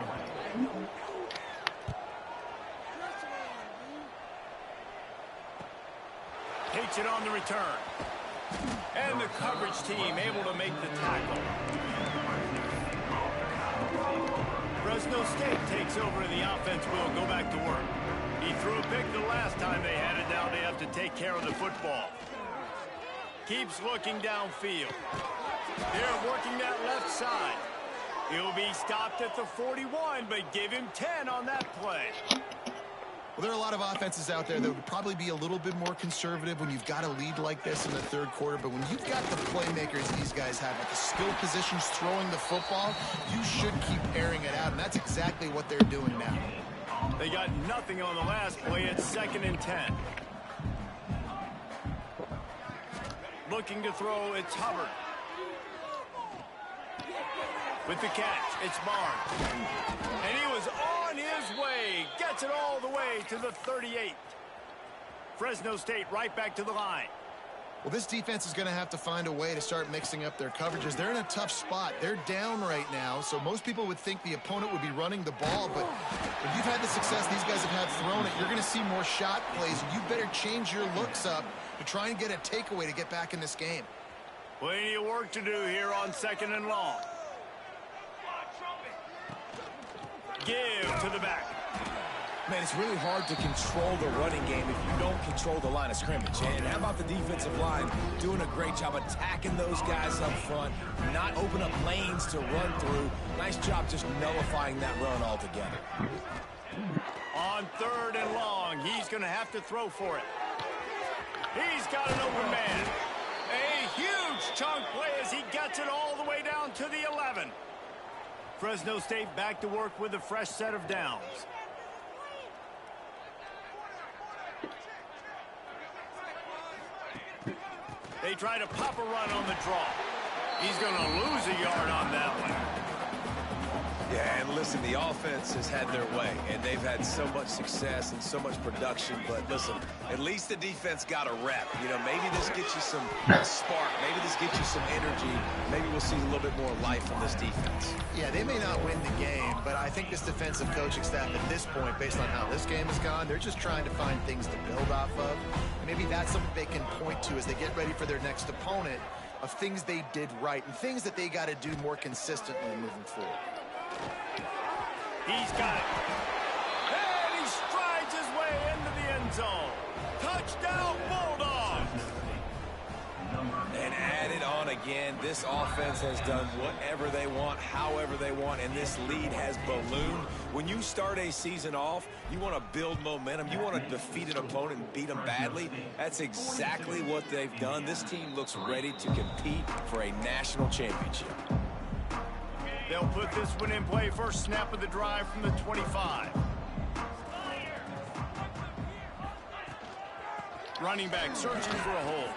Takes it on the return. And the coverage team able to make the tackle. Fresno State takes over and the offense will go back to work. He threw a pick the last time they had it. Now they have to take care of the football. Keeps looking downfield. They're working that left side. He'll be stopped at the 41, but give him 10 on that play. Well, there are a lot of offenses out there that would probably be a little bit more conservative when you've got a lead like this in the 3rd quarter. But when you've got the playmakers these guys have at the skill positions throwing the football, you should keep airing it out. And that's exactly what they're doing now. They got nothing on the last play. It's 2nd and 10. Looking to throw, it's Hubbard. With the catch, it's Barnes. And he was on his way. Gets it all the way to the 38. Fresno State right back to the line. Well, this defense is going to have to find a way to start mixing up their coverages. They're in a tough spot. They're down right now, so most people would think the opponent would be running the ball, but if you've had the success these guys have had throwing it, you're going to see more shot plays, and you better change your looks up to try and get a takeaway to get back in this game. Plenty of work to do here on 2nd and long. give to the back. Man, it's really hard to control the running game if you don't control the line of scrimmage. And how about the defensive line doing a great job attacking those guys up front, not open up lanes to run through. Nice job just nullifying that run altogether. On 3rd and long, he's going to have to throw for it. He's got an open man. A huge chunk play as he gets it all the way down to the 11. Fresno State back to work with a fresh set of downs. They try to pop a run on the draw. He's going to lose a yard on that one. Yeah, and listen, the offense has had their way, and they've had so much success and so much production. But listen, at least the defense got a rep. You know, maybe this gets you some spark. Maybe this gets you some energy. Maybe we'll see a little bit more life from this defense. Yeah, they may not win the game, but I think this defensive coaching staff at this point, based on how this game has gone, they're just trying to find things to build off of. Maybe that's something they can point to as they get ready for their next opponent, of things they did right and things that they got to do more consistently moving forward. He's got it. And he strides his way into the end zone. Touchdown, Bulldogs. And add it on again. This offense has done whatever they want, however they want, and this lead has ballooned. When you start a season off, you want to build momentum. You want to defeat an opponent and beat them badly. That's exactly what they've done. This team looks ready to compete for a national championship. They'll put this one in play. First snap of the drive from the 25. Running back searching for a hole.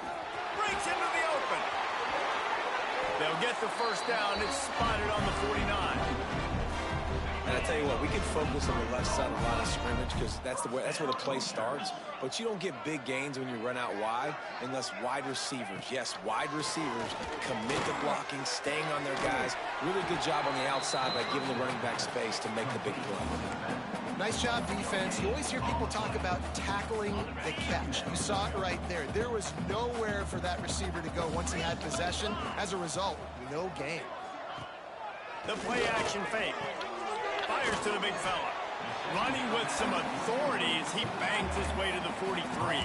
Breaks into the open. They'll get the first down. It's spotted on the 49. And I tell you what, we can focus on the left side of the line of scrimmage because that's where the play starts. But you don't get big gains when you run out wide unless wide receivers, yes, wide receivers commit to blocking, staying on their guys. Really good job on the outside by giving the running back space to make the big play. Nice job, defense. You always hear people talk about tackling the catch. You saw it right there. There was nowhere for that receiver to go once he had possession. As a result, no gain. The play action fake. Fires to the big fella. Running with some authority as he bangs his way to the 43.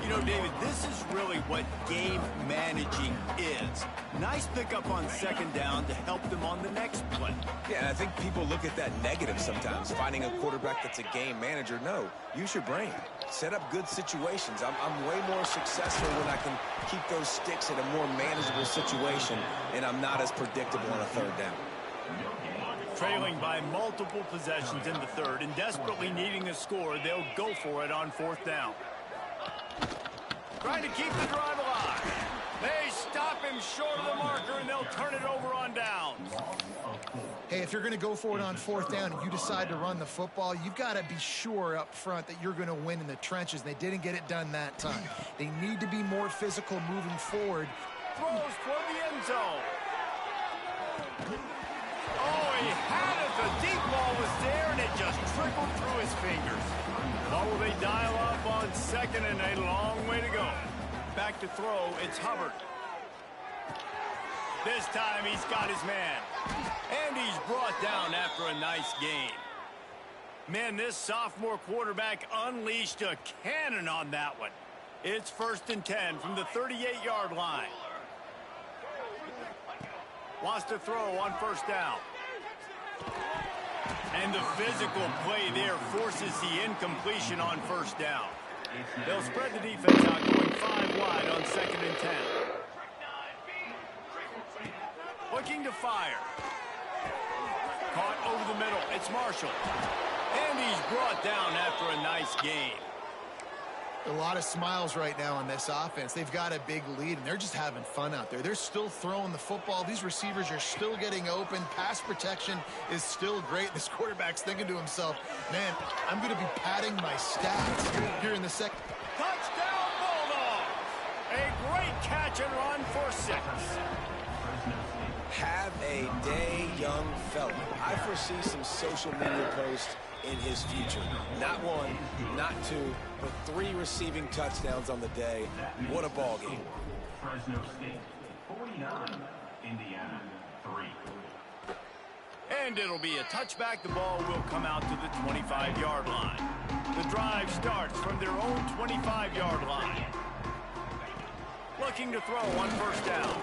You know, David, this is really what game managing is. Nice pickup on 2nd down to help them on the next play. Yeah, and I think people look at that negative sometimes, finding a quarterback that's a game manager. No, use your brain. Set up good situations. I'm way more successful when I can keep those sticks at a more manageable situation, and I'm not as predictable on a 3rd down. Trailing by multiple possessions in the 3rd and desperately needing a score, they'll go for it on 4th down. Trying to keep the drive alive. They stop him short of the marker, and they'll turn it over on downs. Hey, if you're going to go for it on 4th down and you decide to run the football, you've got to be sure up front that you're going to win in the trenches. They didn't get it done that time. They need to be more physical moving forward. Throws toward the end zone. Oh, he had it. The deep ball was there, and it just trickled through his fingers. Oh, will they dial up on 2nd and a long way to go. Back to throw, it's Hubbard. This time he's got his man. And he's brought down after a nice gain. Man, this sophomore quarterback unleashed a cannon on that one. It's 1st and 10 from the 38-yard line. Wants to throw on 1st down. And the physical play there forces the incompletion on 1st down. They'll spread the defense out, going 5 wide on 2nd and 10. Looking to fire. Caught over the middle. It's Marshall. And he's brought down after a nice gain. A lot of smiles right now on this offense. They've got a big lead, and they're just having fun out there. They're still throwing the football. These receivers are still getting open. Pass protection is still great. This quarterback's thinking to himself, man, I'm going to be padding my stats here in the second. Touchdown, Bulldogs! A great catch and run for 6. Have a day, young fella. I foresee some social media posts in his future. Not 1, not 2, but 3 receiving touchdowns on the day. What a ball game. Fresno State 49, Indiana 3. And it'll be a touchback. The ball will come out to the 25-yard line. The drive starts from their own 25-yard line. Looking to throw on first down.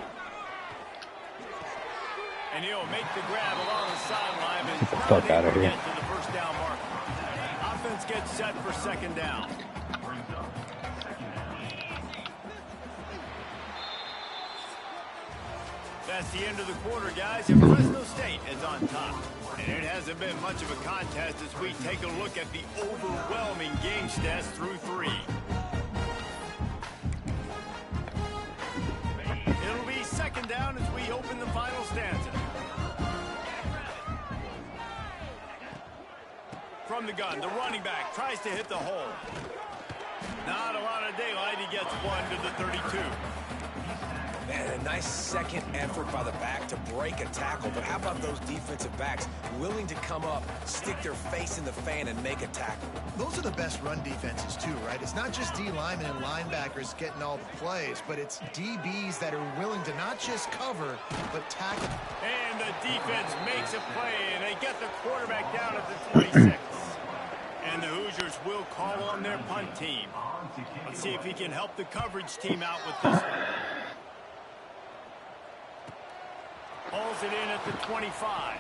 And he'll make the grab along the sideline and get the fuck out of here. Get to the first down marker. Offense gets set for second down. That's the end of the quarter, guys, and Fresno State is on top. And it hasn't been much of a contest as we take a look at the overwhelming game stats through 3. It'll be second down as we open the final stanza. From the gun, the running back tries to hit the hole. Not a lot of daylight. He gets one to the 32. Man, a nice second effort by the back to break a tackle. But how about those defensive backs willing to come up, stick their face in the fan, and make a tackle? Those are the best run defenses, too, right? It's not just D linemen and linebackers getting all the plays, but it's DBs that are willing to not just cover, but tackle. And the defense makes a play, and they get the quarterback down at the 26. And the Hoosiers will call on their punt team. Let's see if he can help the coverage team out with this one. Pulls it in at the 25.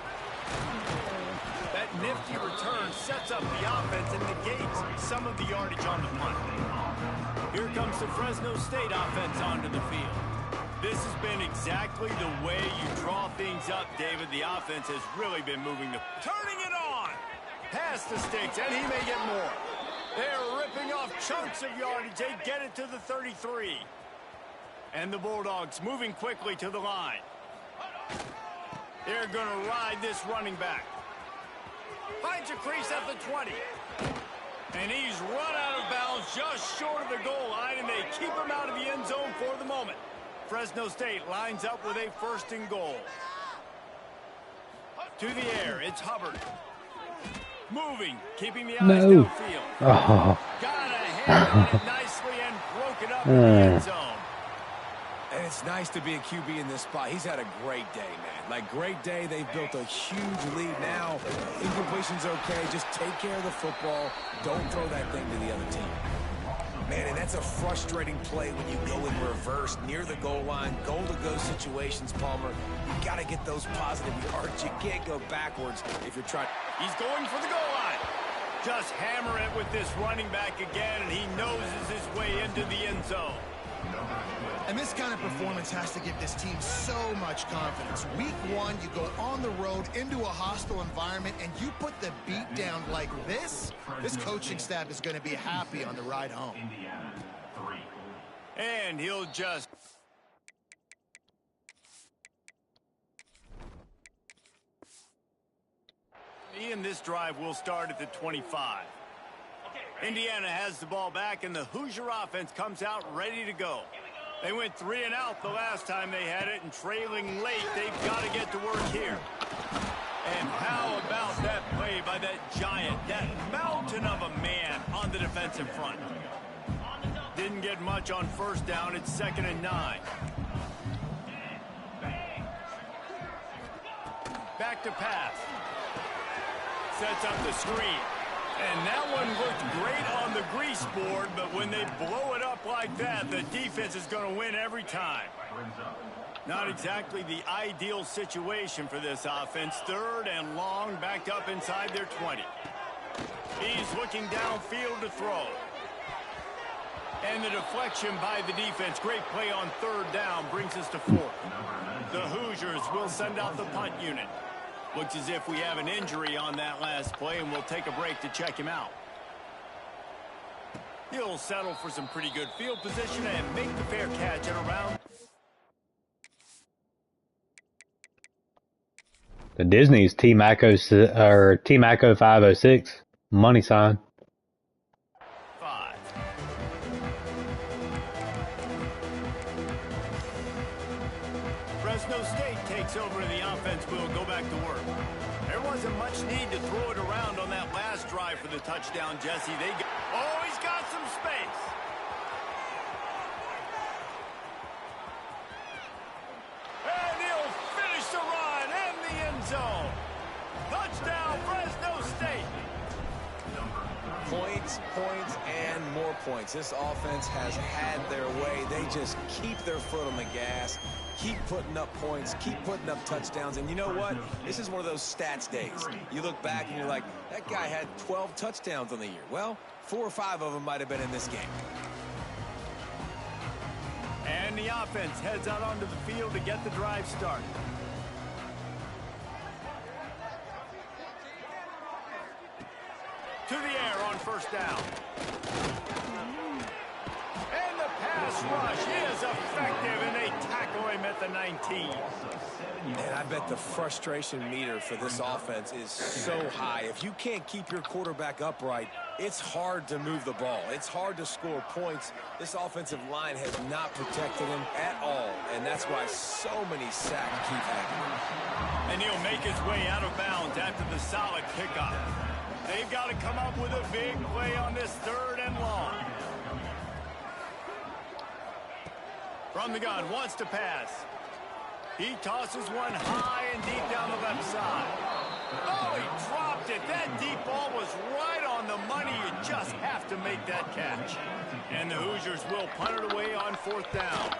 That nifty return sets up the offense and negates some of the yardage on the punt. Here comes the Fresno State offense onto the field. This has been exactly the way you draw things up, David. The offense has really been moving the... Turning it on! Past the sticks, and he may get more. They're ripping off chunks of yardage. They get it to the 33. And the Bulldogs moving quickly to the line. They're going to ride this running back. Finds a crease at the 20. And he's run out of bounds just short of the goal line, and they keep him out of the end zone for the moment. Fresno State lines up with a first and goal. To the air, it's Hubbard. Moving, keeping the eyes downfield. Oh. Got a hand on it nicely and broke it up in the end zone. And it's nice to be a QB in this spot. He's had a great day, man. Like, great day. They've built a huge lead now. Incompletion's okay. Just take care of the football. Don't throw that thing to the other team. Man, and that's a frustrating play when you go in reverse near the goal line. Goal-to-go situations, Palmer. You got to get those positive yards. You can't go backwards if you're trying. He's going for the goal line. Just hammer it with this running back again, and he noses his way into the end zone. And this kind of performance has to give this team so much confidence. Week 1, you go on the road into a hostile environment, and you put the beat down like this coaching staff is going to be happy on the ride home. And he'll just... And this drive will start at the 25. Indiana has the ball back, and the Hoosier offense comes out ready to go. They went 3 and out the last time they had it, and trailing late, they've got to get to work here. And how about that play by that giant, that mountain of a man on the defensive front? Didn't get much on first down. It's 2nd and 9. Back to pass. Sets up the screen. And that one looked great on the grease board, but when they blow it up like that, the defense is going to win every time. Not exactly the ideal situation for this offense. 3rd and long, backed up inside their 20. He's looking downfield to throw. And the deflection by the defense. Great play on 3rd down brings us to 4th. The Hoosiers will send out the punt unit. Looks as if we have an injury on that last play, and we'll take a break to check him out. He'll settle for some pretty good field position and make the fair catch at around. The Disney's Team Echo 506 money sign. 5. Fresno State takes over and the offense will go back to work. There wasn't much need to throw it around on that last drive for the touchdown, Jesse. Oh, he's got some space. And he'll finish the run in the end zone. Touchdown, Fresno State. Points, points, and more points. This offense has had their way. They just keep their foot on the gas, keep putting up points, keep putting up touchdowns. And you know what? This is one of those stats days. You look back and you're like, that guy had 12 touchdowns on the year. Well, 4 or 5 of them might have been in this game. And the offense heads out onto the field to get the drive started. To the air on first down. And the pass rush is effective, and they tackle him at the 19. And I bet the frustration meter for this offense is so high. If you can't keep your quarterback upright, it's hard to move the ball. It's hard to score points. This offensive line has not protected him at all, and that's why so many sacks keep happening. And he'll make his way out of bounds after the solid pickup. They've got to come up with a big play on this 3rd and long. From the gun, wants to pass. He tosses one high and deep down the left side. Oh, he dropped it. That deep ball was right on the money. You just have to make that catch. And the Hoosiers will punt it away on 4th down.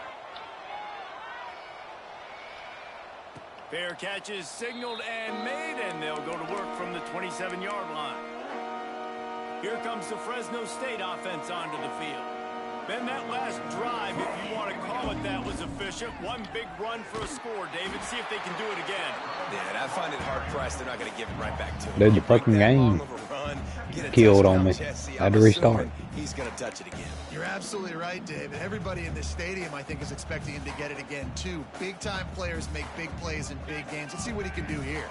Fair catch is signaled and made, and they'll go to work from the 27-yard line. Here comes the Fresno State offense onto the field. Ben, that last drive, if you want to call it that, was efficient. One big run for a score, David. See if they can do it again. Yeah, and I find it hard-pressed. They're not going to give it right back to him. Dude, the fucking game killed on me. I had to restart. He's going to touch it again. You're absolutely right, David. Everybody in this stadium, I think, is expecting him to get it again, too. Big-time players make big plays in big games. Let's see what he can do here.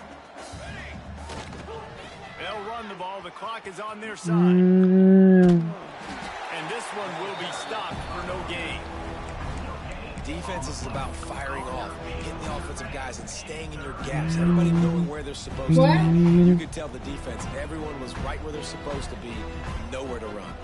They'll run the ball. The clock is on their side. And this one will be stopped for no gain. Defense is about firing off, hitting the offensive guys and staying in your gaps. Everybody knowing where they're supposed to be. You could tell the defense, everyone was right where they're supposed to be, nowhere to run.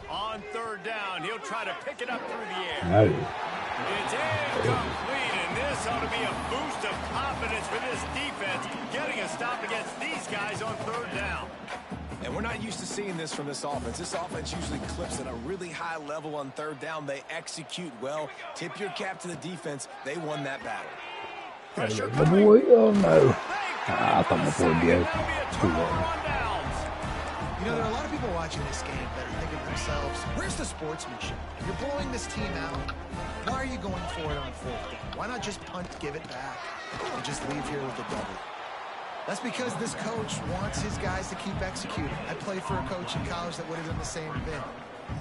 On 3rd down, he'll try to pick it up through the air. No. It's incomplete, and this ought to be a boost of confidence for this defense, getting a stop against these guys on 3rd down. And we're not used to seeing this from this offense. This offense usually clips at a really high level on 3rd down. They execute well. Tip your cap to the defense. They won that battle. Pressure My boy, oh no. I thought my boy would be out. Too long. You know, there are a lot of people watching this game that are thinking to themselves, where's the sportsmanship? You're blowing this team out. Why are you going for it on 4th down? Why not just punt, give it back, and just leave here with a double? That's because this coach wants his guys to keep executing. I played for a coach in college that would have done the same thing.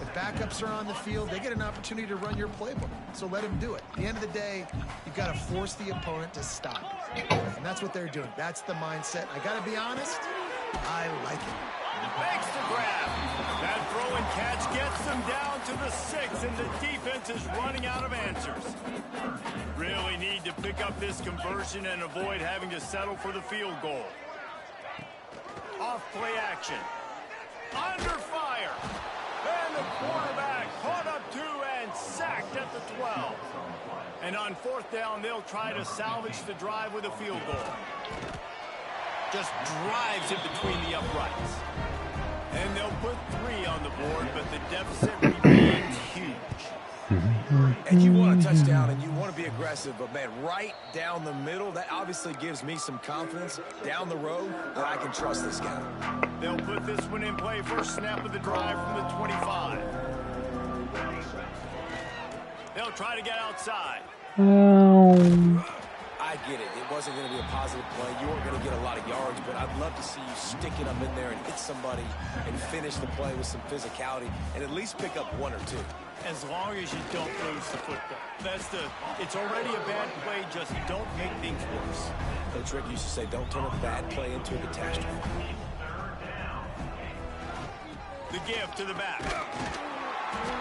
If backups are on the field, they get an opportunity to run your playbook. So let them do it. At the end of the day, you've got to force the opponent to stop. And that's what they're doing. That's the mindset. I got to be honest, I like it. Makes the grab. That throw and catch gets them down to the 6, and the defense is running out of answers. Really need to pick up this conversion and avoid having to settle for the field goal. Off play action. Under fire. And the quarterback caught up to and sacked at the 12. And on 4th down, they'll try to salvage the drive with a field goal. Just drives it between the uprights. And they'll put 3 on the board, but the deficit remains huge. And you want a touchdown and you want to be aggressive, but man, right down the middle, that obviously gives me some confidence down the road that I can trust this guy. They'll put this one in play. First snap of the drive from the 25. They'll try to get outside. I get it. It wasn't going to be a positive play. You weren't going to get a lot of yards, but I'd love to see you stick it up in there and hit somebody and finish the play with some physicality and at least pick up 1 or 2. As long as you don't lose the football. It's already a bad play, just don't make things worse. Coach Rick used to say, don't turn a bad play into a catastrophe. The give to the back.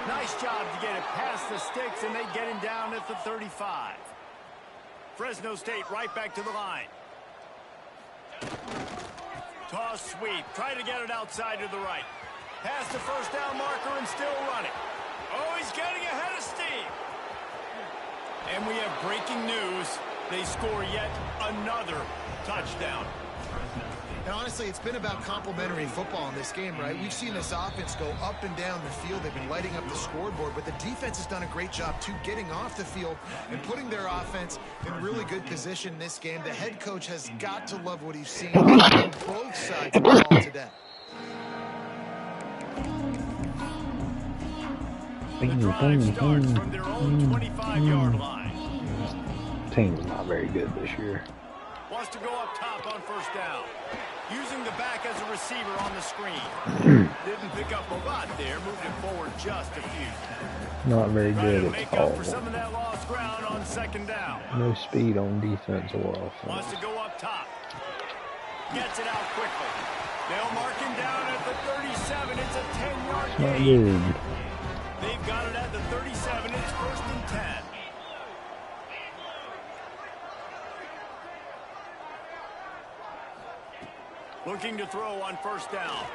Nice job to get it past the sticks, and they get him down at the 35. Fresno State right back to the line. Toss sweep. Try to get it outside to the right. Past the first down marker and still running. Oh, he's getting ahead of steam. And we have breaking news. They score yet another touchdown. And honestly, it's been about complementary football in this game, right? We've seen this offense go up and down the field. They've been lighting up the scoreboard, but the defense has done a great job, too, getting off the field and putting their offense in really good position in this game. The head coach has got to love what he's seen on both sides of the ball today. The drive starts from their own 25-yard line. This team's not very good this year. Wants to go up top on first down. Using the back as a receiver on the screen. Didn't pick up a lot there. Moved it forward just a few. Not very good Make at up all. for some of that lost ground on second down. No speed on defense or offense. Wants to go up top. Gets it out quickly. They'll mark him down at the 37. It's a 10-yard It's not gain. good. They've got it at the 37. It's 1st and 10. Looking to throw on first down.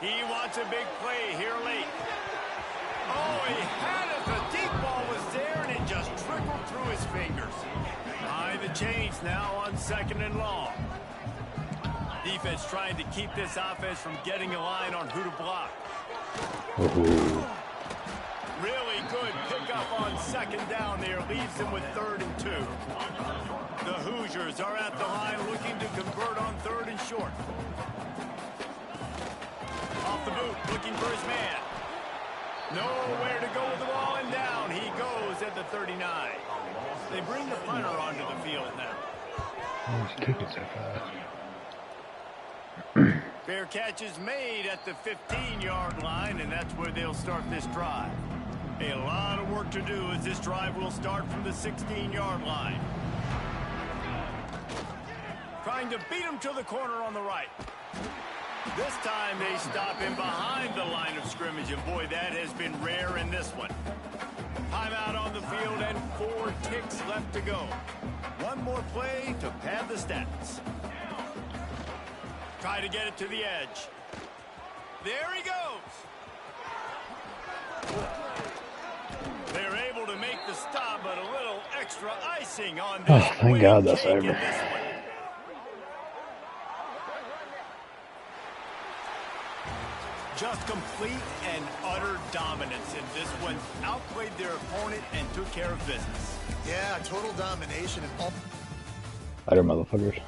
He wants a big play here late. Oh, he had it. The deep ball was there, and it just trickled through his fingers. Behind the chains now on 2nd and long. Defense trying to keep this offense from getting a line on who to block. Really good pickup on 2nd down there. Leaves them with 3rd and 2. The Hoosiers are at the line looking to convert on 3rd and short. Off the boot, looking for his man. Nowhere to go with the ball, and down he goes at the 39. They bring the punter onto the field now. He's kicking so fast. Fair catch is made at the 15-yard line, and that's where they'll start this drive. A lot of work to do as this drive will start from the 16-yard line. Trying to beat him to the corner on the right. This time they stop him behind the line of scrimmage, and boy, that has been rare in this one. Timeout on the field and 4 ticks left to go. One more play to pad the stats. Try to get it to the edge. There he goes. They're able to make the stop, but a little extra icing on this. Oh, thank God that's over. Just complete and utter dominance in this one. Outplayed their opponent and took care of business. Yeah, total domination. Later, motherfuckers.